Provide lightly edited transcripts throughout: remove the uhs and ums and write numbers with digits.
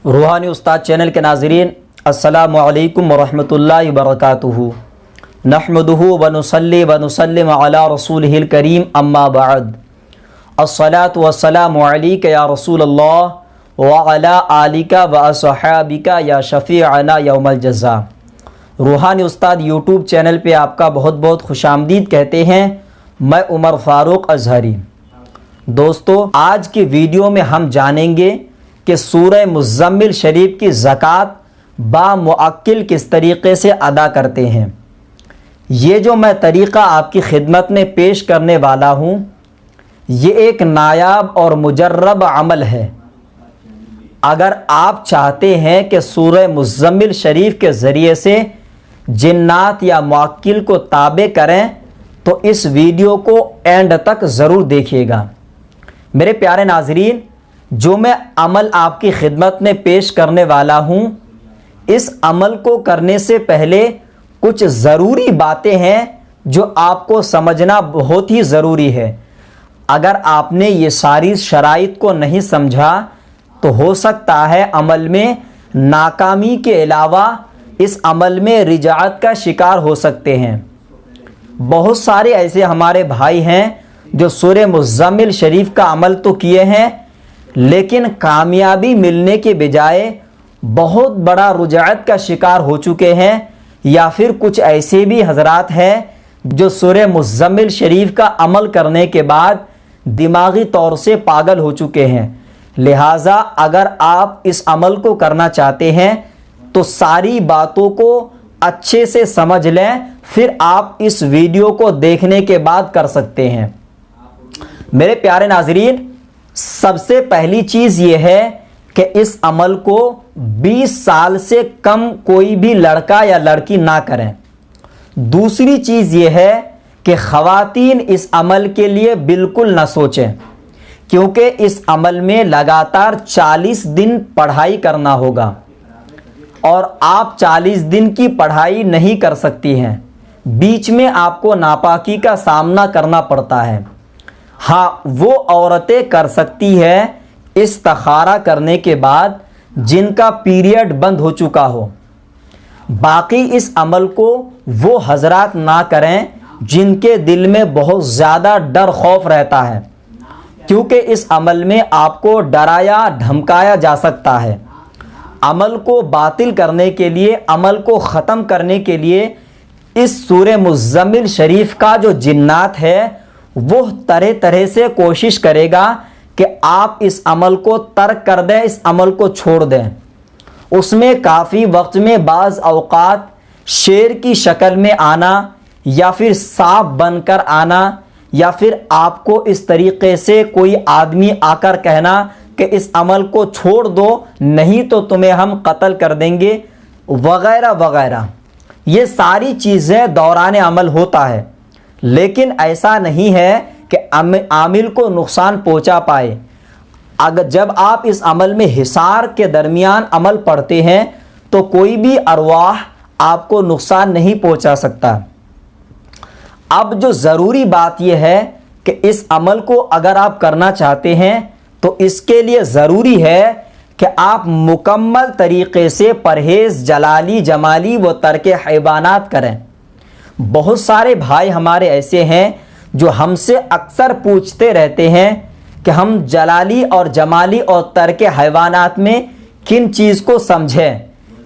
रूहानी उस्ताद चैनल के नाज़रीन, अस्सलामु अलैकुम वरहमतुल्लाहि वबरकातुहू। नहमदुहु व नुसल्ली व नुसल्लिम अला रसूलिहिल करीम, अम्मा बअद। अस्सलातु वस्सलामु अलैका या रसूलल्लाह व अला आलिका व अस्हाबिका या शफ़ीअना यौमल जज़ा। रूहानी उस्ताद यूट्यूब चैनल पे आपका बहुत बहुत खुशामदीद कहते हैं। मैं उमर फ़ारूक अज़हरी। दोस्तों, आज की वीडियो में हम जानेंगे कि सूरह मुज़्ज़म्मिल शरीफ की ज़कात बामुअक्किल किस तरीक़े से अदा करते हैं। ये जो मैं तरीक़ा आपकी खिदमत में पेश करने वाला हूँ, ये एक नायाब और मुजर्रब अमल है। अगर आप चाहते हैं कि सूरह मुज़्ज़म्मिल शरीफ के ज़रिए से जिन्नात या मुअक्किल को ताबे करें तो इस वीडियो को एंड तक ज़रूर देखिएगा। मेरे प्यारे नाज़रीन, जो मैं अमल आपकी खिदमत में पेश करने वाला हूँ, इस अमल को करने से पहले कुछ ज़रूरी बातें हैं जो आपको समझना बहुत ही ज़रूरी है। अगर आपने ये सारी शराइत को नहीं समझा तो हो सकता है अमल में नाकामी के अलावा इस अमल में रिजाअत का शिकार हो सकते हैं। बहुत सारे ऐसे हमारे भाई हैं जो सूरह मुज़्ज़म्मिल शरीफ का अमल तो किए हैं, लेकिन कामयाबी मिलने के बजाय बहुत बड़ा रुजाअत का शिकार हो चुके हैं। या फिर कुछ ऐसे भी हजरात हैं जो सूरह मुज़्ज़म्मिल शरीफ का अमल करने के बाद दिमागी तौर से पागल हो चुके हैं। लिहाजा अगर आप इस अमल को करना चाहते हैं तो सारी बातों को अच्छे से समझ लें, फिर आप इस वीडियो को देखने के बाद कर सकते हैं। मेरे प्यारे नाज़रीन, सबसे पहली चीज़ ये है कि इस अमल को 20 साल से कम कोई भी लड़का या लड़की ना करें। दूसरी चीज़ ये है कि ख़वातीन इस अमल के लिए बिल्कुल ना सोचें, क्योंकि इस अमल में लगातार 40 दिन पढ़ाई करना होगा और आप 40 दिन की पढ़ाई नहीं कर सकती हैं। बीच में आपको नापाकी का सामना करना पड़ता है। हाँ, वो औरतें कर सकती है इस्तिखारा करने के बाद जिनका पीरियड बंद हो चुका हो। बाकी इस अमल को वो हजरात ना करें जिनके दिल में बहुत ज़्यादा डर खौफ रहता है, क्योंकि इस अमल में आपको डराया धमकाया जा सकता है। अमल को बातिल करने के लिए, अमल को ख़त्म करने के लिए इस सूरह मुज़्ज़म्मिल शरीफ का जो जिन्नात है वो तरह तरह से कोशिश करेगा कि आप इस अमल को तर्क कर दें, इस अमल को छोड़ दें। उसमें काफ़ी वक्त में बाज़ औक़ात शेर की शक्ल में आना या फिर सांप बनकर आना, या फिर आपको इस तरीक़े से कोई आदमी आकर कहना कि इस अमल को छोड़ दो, नहीं तो तुम्हें हम कत्ल कर देंगे, वगैरह वगैरह। ये सारी चीज़ें दौरान अमल होता है, लेकिन ऐसा नहीं है कि आमिल को नुकसान पहुंचा पाए। अगर जब आप इस अमल में हिसार के दरमियान अमल पढ़ते हैं तो कोई भी अरवाह आपको नुकसान नहीं पहुंचा सकता। अब जो ज़रूरी बात यह है कि इस अमल को अगर आप करना चाहते हैं तो इसके लिए ज़रूरी है कि आप मुकम्मल तरीक़े से परहेज़ जलाली जमाली व तर्क हैवानात करें। बहुत सारे भाई हमारे ऐसे हैं जो हमसे अक्सर पूछते रहते हैं कि हम जलाली और जमाली और तर्क हैवानात में किन चीज़ को समझें,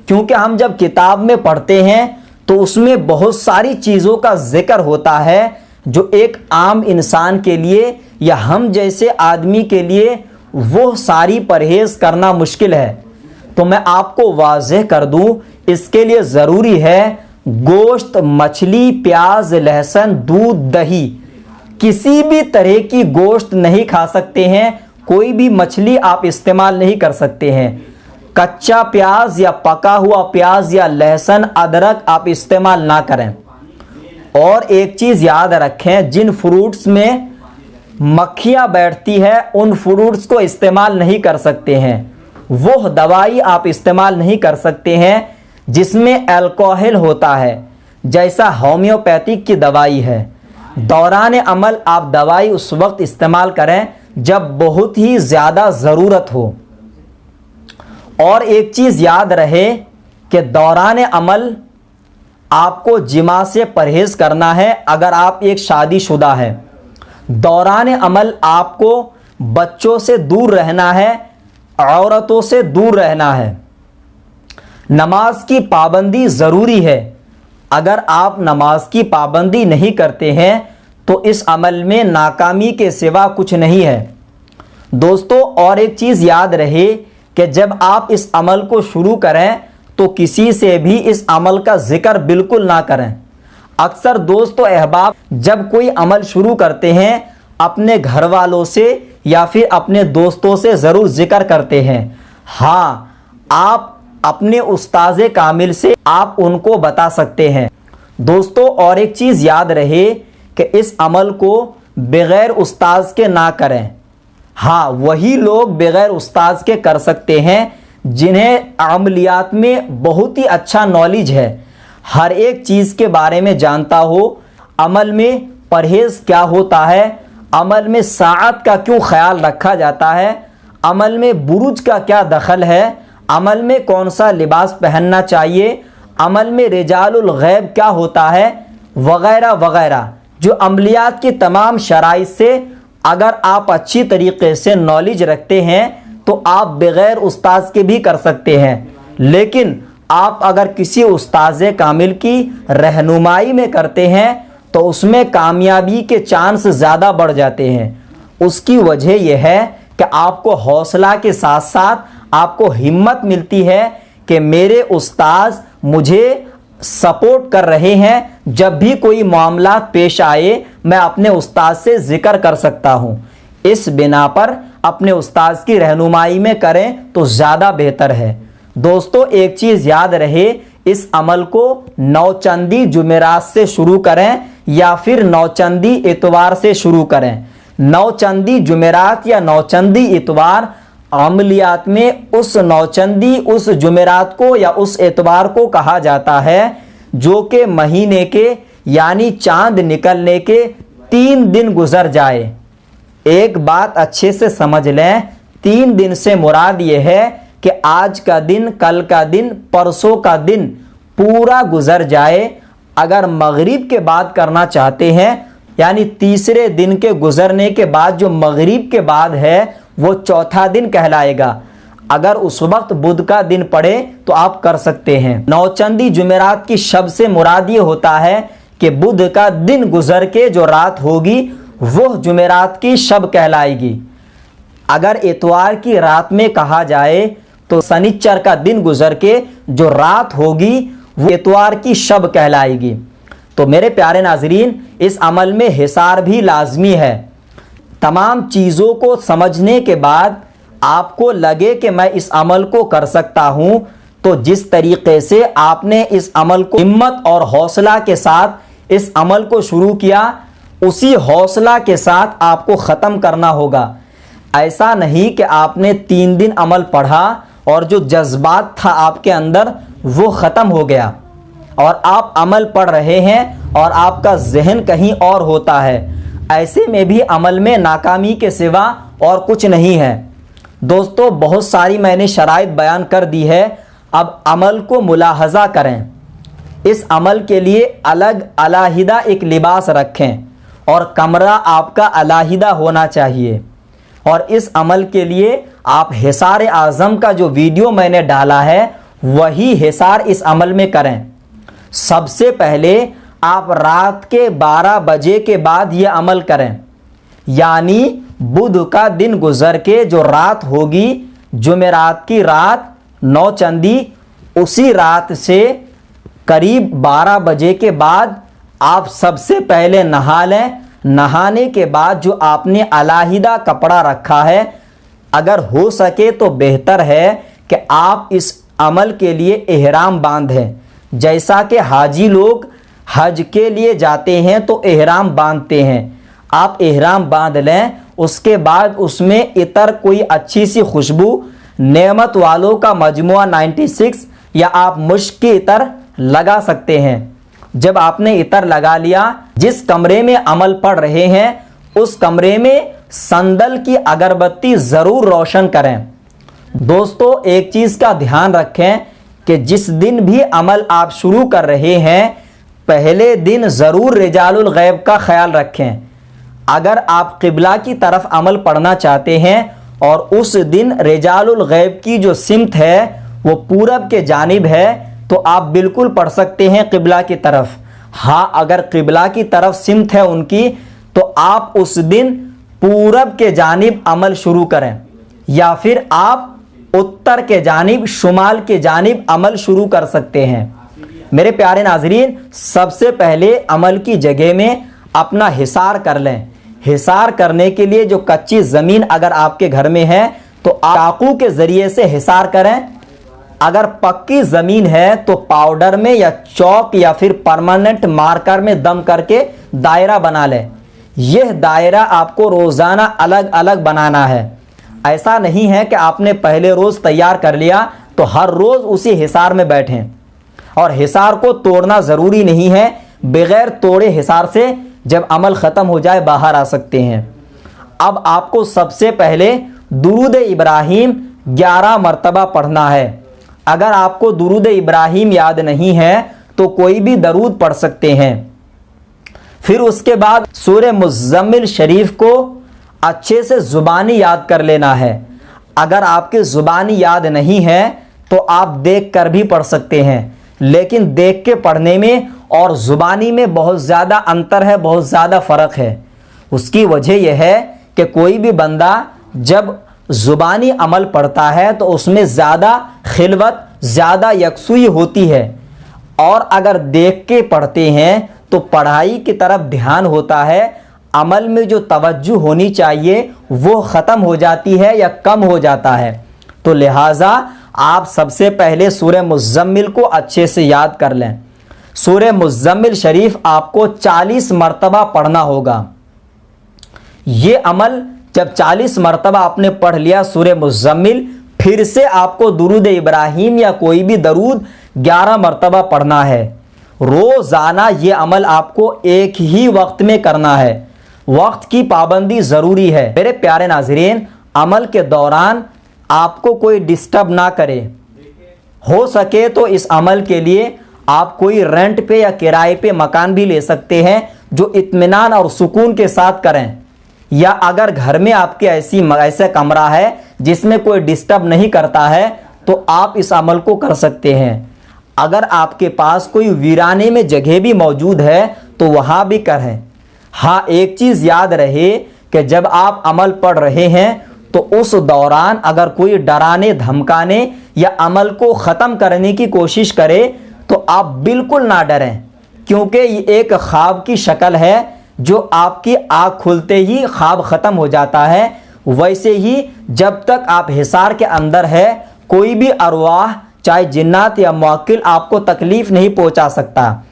क्योंकि हम जब किताब में पढ़ते हैं तो उसमें बहुत सारी चीज़ों का जिक्र होता है जो एक आम इंसान के लिए या हम जैसे आदमी के लिए वो सारी परहेज़ करना मुश्किल है। तो मैं आपको वाज़ेह कर दूं, इसके लिए ज़रूरी है गोश्त, मछली, प्याज, लहसुन, दूध, दही, किसी भी तरह की गोश्त नहीं खा सकते हैं। कोई भी मछली आप इस्तेमाल नहीं कर सकते हैं। कच्चा प्याज या पका हुआ प्याज या लहसुन, अदरक आप इस्तेमाल ना करें। और एक चीज़ याद रखें, जिन फ्रूट्स में मक्खियाँ बैठती है उन फ्रूट्स को इस्तेमाल नहीं कर सकते हैं। वो दवाई आप इस्तेमाल नहीं कर सकते हैं जिसमें अल्कोहल होता है, जैसा होम्योपैथिक की दवाई है। दौरान अमल आप दवाई उस वक्त इस्तेमाल करें जब बहुत ही ज़्यादा ज़रूरत हो। और एक चीज़ याद रहे कि दौरान अमल आपको जिमा से परहेज़ करना है अगर आप एक शादीशुदा है। दौरान अमल आपको बच्चों से दूर रहना है, औरतों से दूर रहना है। नमाज की पाबंदी ज़रूरी है। अगर आप नमाज की पाबंदी नहीं करते हैं तो इस अमल में नाकामी के सिवा कुछ नहीं है। दोस्तों, और एक चीज़ याद रहे कि जब आप इस अमल को शुरू करें तो किसी से भी इस अमल का जिक्र बिल्कुल ना करें। अक्सर दोस्तों अहबाब जब कोई अमल शुरू करते हैं अपने घर वालों से या फिर अपने दोस्तों से ज़रूर जिक्र करते हैं। हाँ, आप अपने उस्ताज़े कामिल से आप उनको बता सकते हैं। दोस्तों, और एक चीज़ याद रहे कि इस अमल को बग़ैर उस्ताज़ के ना करें। हाँ, वही लोग बग़ैर उस्ताज़ के कर सकते हैं जिन्हें अमलियात में बहुत ही अच्छा नॉलेज है, हर एक चीज़ के बारे में जानता हो, अमल में परहेज़ क्या होता है, अमल में साअत का क्यों ख्याल रखा जाता है, अमल में बुरुज का क्या दखल है, अमल में कौन सा लिबास पहनना चाहिए, अमल में रिजालुल गैब क्या होता है, वगैरह वगैरह। जो अमलियात की तमाम शराइत से अगर आप अच्छी तरीके से नॉलेज रखते हैं तो आप बग़ैर उस्ताद के भी कर सकते हैं। लेकिन आप अगर किसी उस्ताद कामिल की रहनुमाई में करते हैं तो उसमें कामयाबी के चांस ज़्यादा बढ़ जाते हैं। उसकी वजह यह है कि आपको हौसला के साथ साथ आपको हिम्मत मिलती है कि मेरे उस्ताद मुझे सपोर्ट कर रहे हैं, जब भी कोई मामला पेश आए मैं अपने उस्ताद से जिक्र कर सकता हूँ। इस बिना पर अपने उस्ताद की रहनुमाई में करें तो ज़्यादा बेहतर है। दोस्तों, एक चीज़ याद रहे, इस अमल को नौचंदी जुमेरात से शुरू करें या फिर नौचंदी इतवार से शुरू करें। नौचंदी जुमेरात या नौचंदी इतवार अमलियात में उस नौचंदी उस जुमेरात को या उस इतवार को कहा जाता है जो कि महीने के यानी चांद निकलने के 3 दिन गुजर जाए। एक बात अच्छे से समझ लें, 3 दिन से मुराद यह है कि आज का दिन, कल का दिन, परसों का दिन पूरा गुजर जाए। अगर मगरिब के बाद करना चाहते हैं यानी तीसरे दिन के गुजरने के बाद जो मगरिब के बाद है वो चौथा दिन कहलाएगा। अगर उस वक्त बुध का दिन पड़े तो आप कर सकते हैं। नौचंदी जुमेरात की शब से मुराद ये होता है कि बुध का दिन गुजर के जो रात होगी वह जुमेरात की शब कहलाएगी। अगर इतवार की रात में कहा जाए तो शनिचर का दिन गुजर के जो रात होगी वो इतवार की शब कहलाएगी। तो मेरे प्यारे नाजरीन, इस अमल में हिसार भी लाजमी है। तमाम चीज़ों को समझने के बाद आपको लगे कि मैं इस अमल को कर सकता हूँ, तो जिस तरीके से आपने इस अमल को हिम्मत और हौसला के साथ इस अमल को शुरू किया, उसी हौसला के साथ आपको ख़त्म करना होगा। ऐसा नहीं कि आपने 3 दिन अमल पढ़ा और जो जज्बात था आपके अंदर वो ख़त्म हो गया और आप अमल पढ़ रहे हैं और आपका जहन कहीं और होता है। ऐसे में भी अमल में नाकामी के सिवा और कुछ नहीं है। दोस्तों, बहुत सारी मैंने शराइत बयान कर दी है। अब अमल को मुलाहज़ा करें। इस अमल के लिए अलग अलहिदा एक लिबास रखें और कमरा आपका अलहिदा होना चाहिए। और इस अमल के लिए आप हिसार आज़म का जो वीडियो मैंने डाला है वही हिसार इस अमल में करें। सबसे पहले आप रात के 12 बजे के बाद ये अमल करें, यानी बुध का दिन गुजर के जो रात होगी, जुमेरात की रात नौचंदी, उसी रात से करीब 12 बजे के बाद आप सबसे पहले नहा लें। नहाने के बाद जो आपने अलहिदा कपड़ा रखा है, अगर हो सके तो बेहतर है कि आप इस अमल के लिए एहराम बांधें। जैसा कि हाजी लोग हज के लिए जाते हैं तो एहराम बांधते हैं, आप एहराम बांध लें। उसके बाद उसमें इतर कोई अच्छी सी खुशबू, नेमत वालों का मजमुआ 96 या आप मुश्क की इतर लगा सकते हैं। जब आपने इतर लगा लिया, जिस कमरे में अमल पढ़ रहे हैं उस कमरे में संदल की अगरबत्ती ज़रूर रोशन करें। दोस्तों, एक चीज़ का ध्यान रखें कि जिस दिन भी अमल आप शुरू कर रहे हैं, पहले दिन ज़रूर रिजालुल गैब का ख्याल रखें। अगर आप क़िबला की तरफ अमल पढ़ना चाहते हैं और उस दिन रिजालुल गैब की जो सिमत है वो पूरब के जानिब है, तो आप बिल्कुल पढ़ सकते हैं क़िबला की तरफ। हाँ, अगर क़िबला की तरफ सिमत है उनकी, तो आप उस दिन पूरब के जानिब अमल शुरू करें, या फिर आप उत्तर के जानिब, शुमाल के जानिब अमल शुरू कर सकते हैं। मेरे प्यारे नाजरीन, सबसे पहले अमल की जगह में अपना हिसार कर लें। हिसार करने के लिए जो कच्ची ज़मीन अगर आपके घर में है तो चाकू के ज़रिए से हिसार करें। अगर पक्की ज़मीन है तो पाउडर में या चौक या फिर परमानेंट मार्कर में दम करके दायरा बना लें। यह दायरा आपको रोज़ाना अलग अलग बनाना है। ऐसा नहीं है कि आपने पहले रोज़ तैयार कर लिया तो हर रोज़ उसी हिसार में बैठें। और हिसार को तोड़ना ज़रूरी नहीं है, बग़ैर तोड़े हिसार से जब अमल ख़त्म हो जाए बाहर आ सकते हैं। अब आपको सबसे पहले दुरूद इब्राहीम 11 मरतबा पढ़ना है। अगर आपको दुरूद इब्राहीम याद नहीं है तो कोई भी दरूद पढ़ सकते हैं। फिर उसके बाद सूरह मुज़्ज़म्मिल शरीफ को अच्छे से ज़ुबानी याद कर लेना है। अगर आपके ज़ुबानी याद नहीं है तो आप देख कर भी पढ़ सकते हैं, लेकिन देख के पढ़ने में और ज़ुबानी में बहुत ज़्यादा अंतर है, बहुत ज़्यादा फ़र्क है। उसकी वजह यह है कि कोई भी बंदा जब ज़ुबानी अमल पढ़ता है तो उसमें ज़्यादा खिलवत, ज़्यादा यकसुई होती है, और अगर देख के पढ़ते हैं तो पढ़ाई की तरफ ध्यान होता है, अमल में जो तवज्जो होनी चाहिए वो ख़त्म हो जाती है या कम हो जाता है। तो लिहाजा आप सबसे पहले सूरह मुज़्ज़म्मिल को अच्छे से याद कर लें। सूरह मुज़्ज़म्मिल शरीफ आपको 40 मरतबा पढ़ना होगा। ये अमल जब 40 मरतबा आपने पढ़ लिया सूरह मुज़्ज़म्मिल, फिर से आपको दुरूद इब्राहीम या कोई भी दरूद 11 मरतबा पढ़ना है। रोज़ाना ये अमल आपको एक ही वक्त में करना है। वक्त की पाबंदी ज़रूरी है। मेरे प्यारे नाज़रीन, अमल के दौरान आपको कोई डिस्टर्ब ना करे। हो सके तो इस अमल के लिए आप कोई रेंट पे या किराए पे मकान भी ले सकते हैं जो इत्मीनान और सुकून के साथ करें, या अगर घर में आपके ऐसा कमरा है जिसमें कोई डिस्टर्ब नहीं करता है तो आप इस अमल को कर सकते हैं। अगर आपके पास कोई वीराने में जगह भी मौजूद है तो वहाँ भी करें। हाँ, एक चीज़ याद रहे कि जब आप अमल पढ़ रहे हैं तो उस दौरान अगर कोई डराने, धमकाने या अमल को ख़त्म करने की कोशिश करे तो आप बिल्कुल ना डरें, क्योंकि ये एक ख्वाब की शक्ल है जो आपकी आँख खुलते ही ख्वाब ख़त्म हो जाता है। वैसे ही जब तक आप हिसार के अंदर है, कोई भी अरवाह, चाहे जिन्नात या मुवक्किल, आपको तकलीफ़ नहीं पहुंचा सकता।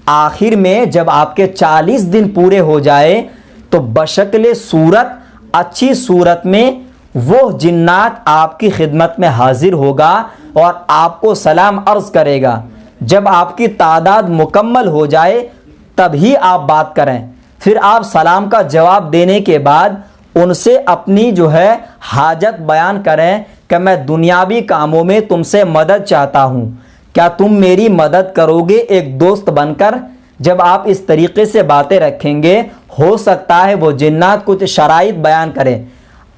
आखिर में जब आपके 40 दिन पूरे हो जाए तो बशक्ल सूरत, अच्छी सूरत में वो जिन्नात आपकी खिदमत में हाजिर होगा और आपको सलाम अर्ज़ करेगा। जब आपकी तादाद मुकम्मल हो जाए तभी आप बात करें। फिर आप सलाम का जवाब देने के बाद उनसे अपनी जो है हाजत बयान करें कि मैं दुनियावी कामों में तुमसे मदद चाहता हूँ, क्या तुम मेरी मदद करोगे एक दोस्त बनकर। जब आप इस तरीके से बातें रखेंगे, हो सकता है वो जिन्नात कुछ शराइत बयान करें,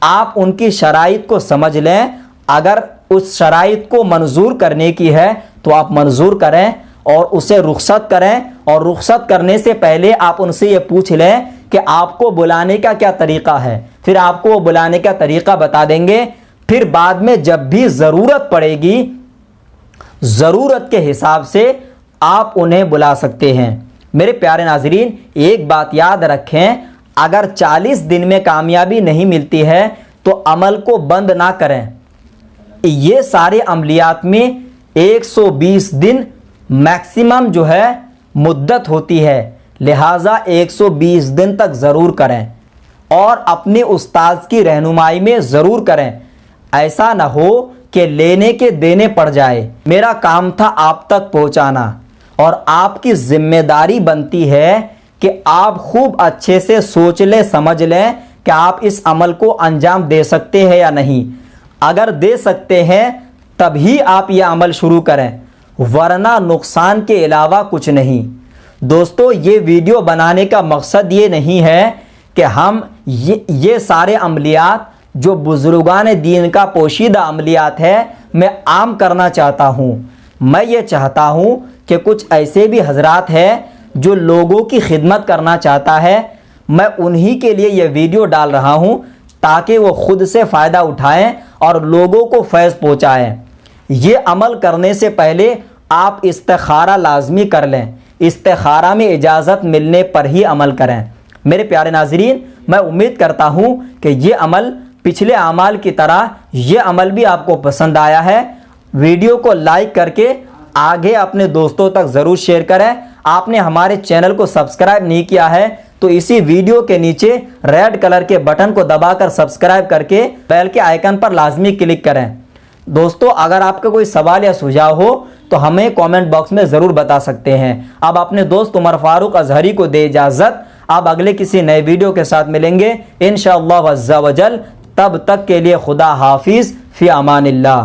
आप उनकी शराइत को समझ लें। अगर उस शराइत को मंजूर करने की है तो आप मंजूर करें और उसे रुखसत करें, और रुखसत करने से पहले आप उनसे ये पूछ लें कि आपको बुलाने का क्या तरीक़ा है। फिर आपको वो बुलाने का तरीक़ा बता देंगे। फिर बाद में जब भी ज़रूरत पड़ेगी, ज़रूरत के हिसाब से आप उन्हें बुला सकते हैं। मेरे प्यारे नाज़रीन, एक बात याद रखें, अगर 40 दिन में कामयाबी नहीं मिलती है तो अमल को बंद ना करें। ये सारे अमलियात में 120 दिन मैक्सिमम जो है मुद्दत होती है, लिहाजा 120 दिन तक ज़रूर करें और अपने उस्ताद की रहनुमाई में ज़रूर करें। ऐसा ना हो कि लेने के देने पड़ जाए। मेरा काम था आप तक पहुंचाना, और आपकी जिम्मेदारी बनती है कि आप खूब अच्छे से सोच लें, समझ लें कि आप इस अमल को अंजाम दे सकते हैं या नहीं। अगर दे सकते हैं तभी आप ये अमल शुरू करें, वरना नुकसान के अलावा कुछ नहीं। दोस्तों, ये वीडियो बनाने का मकसद ये नहीं है कि हम ये सारे अमलियात जो बुजुर्गान दीन का पोशीदा अमलियात है मैं आम करना चाहता हूँ। मैं ये चाहता हूँ कि कुछ ऐसे भी हजरात हैं जो लोगों की खिदमत करना चाहता है, मैं उन्हीं के लिए ये वीडियो डाल रहा हूँ ताकि वो खुद से फ़ायदा उठाएं और लोगों को फैज़ पहुँचाएँ। ये अमल करने से पहले आप इस्तिखारा लाजमी कर लें, इस्तिखारा में इजाज़त मिलने पर ही अमल करें। मेरे प्यारे नाज़रीन, मैं उम्मीद करता हूँ कि ये अमल पिछले अमाल की तरह ये अमल भी आपको पसंद आया है। वीडियो को लाइक करके आगे अपने दोस्तों तक ज़रूर शेयर करें। आपने हमारे चैनल को सब्सक्राइब नहीं किया है तो इसी वीडियो के नीचे रेड कलर के बटन को दबाकर सब्सक्राइब करके बेल के आइकन पर लाजमी क्लिक करें। दोस्तों, अगर आपका कोई सवाल या सुझाव हो तो हमें कमेंट बॉक्स में ज़रूर बता सकते हैं। अब अपने दोस्त उमर फारूक अजहरी को दे इजाज़त। अब अगले किसी नए वीडियो के साथ मिलेंगे इंशाअल्लाह अज़्ज़ा वजल। तब तक के लिए खुदा हाफिज़, फ़ी अमानिल्लाह।